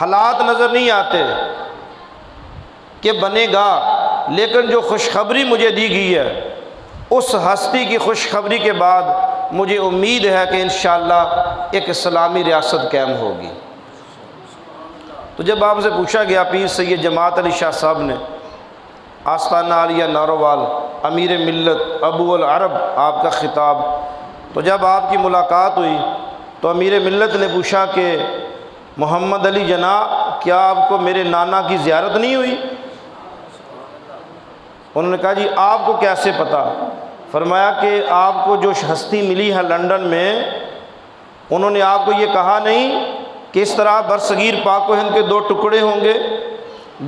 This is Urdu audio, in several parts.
حالات نظر نہیں آتے کہ بنے گا، لیکن جو خوشخبری مجھے دی گئی ہے اس ہستی کی خوشخبری کے بعد مجھے امید ہے کہ انشاءاللہ ایک اسلامی ریاست قائم ہوگی۔ تو جب آپ سے پوچھا گیا پیر سید جماعت علی شاہ صاحب نے آستانہ عالیہ نارووال، امیر ملت ابو العرب آپ کا خطاب، تو جب آپ کی ملاقات ہوئی تو امیر ملت نے پوچھا کہ محمد علی جناح کیا آپ کو میرے نانا کی زیارت نہیں ہوئی؟ انہوں نے کہا جی آپ کو کیسے پتہ؟ فرمایا کہ آپ کو جو ہستی ملی ہے لندن میں، انہوں نے آپ کو یہ کہا نہیں کہ اس طرح برصغیر پاک و ہند کے دو ٹکڑے ہوں گے،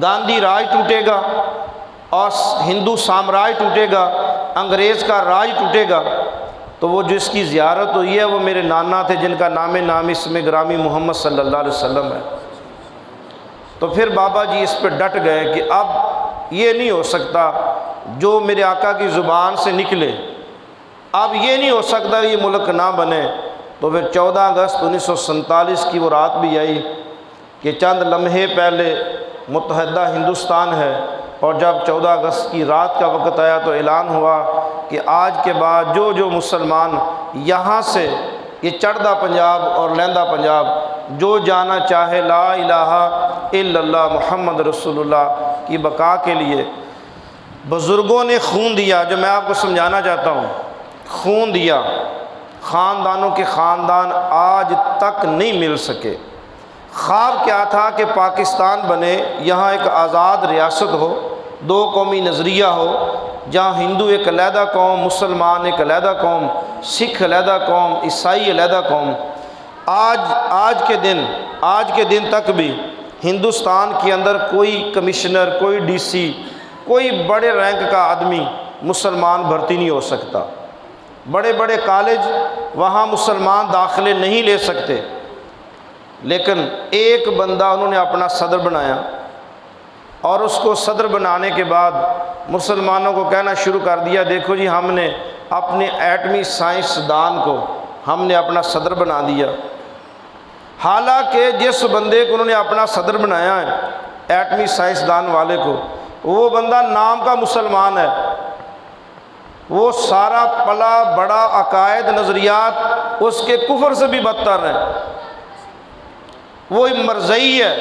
گاندھی راج ٹوٹے گا اور ہندو سامراج ٹوٹے گا، انگریز کا راج ٹوٹے گا؟ تو وہ جس کی زیارت ہوئی ہے وہ میرے نانا تھے جن کا نام اسم گرامی محمد صلی اللہ علیہ وسلم ہے۔ تو پھر بابا جی اس پہ ڈٹ گئے کہ اب یہ نہیں ہو سکتا جو میرے آقا کی زبان سے نکلے، اب یہ نہیں ہو سکتا یہ ملک نہ بنے۔ تو پھر 14 اگست 1947 کی وہ رات بھی آئی کہ چند لمحے پہلے متحدہ ہندوستان ہے، اور جب 14 اگست کی رات کا وقت آیا تو اعلان ہوا کہ آج کے بعد جو مسلمان یہاں سے یہ چڑھدا پنجاب اور لہندہ پنجاب جو جانا چاہے لا الہ الا اللہ محمد رسول اللہ کی بقا کے لیے، بزرگوں نے خون دیا، جو میں آپ کو سمجھانا چاہتا ہوں، خون دیا، خاندانوں کے خاندان آج تک نہیں مل سکے۔ خواب کیا تھا کہ پاکستان بنے، یہاں ایک آزاد ریاست ہو، دو قومی نظریہ ہو، جہاں ہندو ایک علیحدہ قوم، مسلمان ایک علیحدہ قوم، سکھ علیحدہ قوم، عیسائی علیحدہ قوم۔ آج کے دن تک بھی ہندوستان کے اندر کوئی کمشنر، کوئی ڈی سی، کوئی بڑے رینک کا آدمی مسلمان بھرتی نہیں ہو سکتا۔ بڑے بڑے کالج وہاں مسلمان داخلے نہیں لے سکتے، لیکن ایک بندہ انہوں نے اپنا صدر بنایا، اور اس کو صدر بنانے کے بعد مسلمانوں کو کہنا شروع کر دیا، دیکھو جی ہم نے اپنے ایٹمی سائنسدان کو ہم نے اپنا صدر بنا دیا۔ حالانکہ جس بندے کو انہوں نے اپنا صدر بنایا ہے، ایٹمی سائنسدان والے کو، وہ بندہ نام کا مسلمان ہے، وہ سارا پلا بڑا عقائد نظریات اس کے کفر سے بھی بدتر ہیں، وہ مرزئی ہے،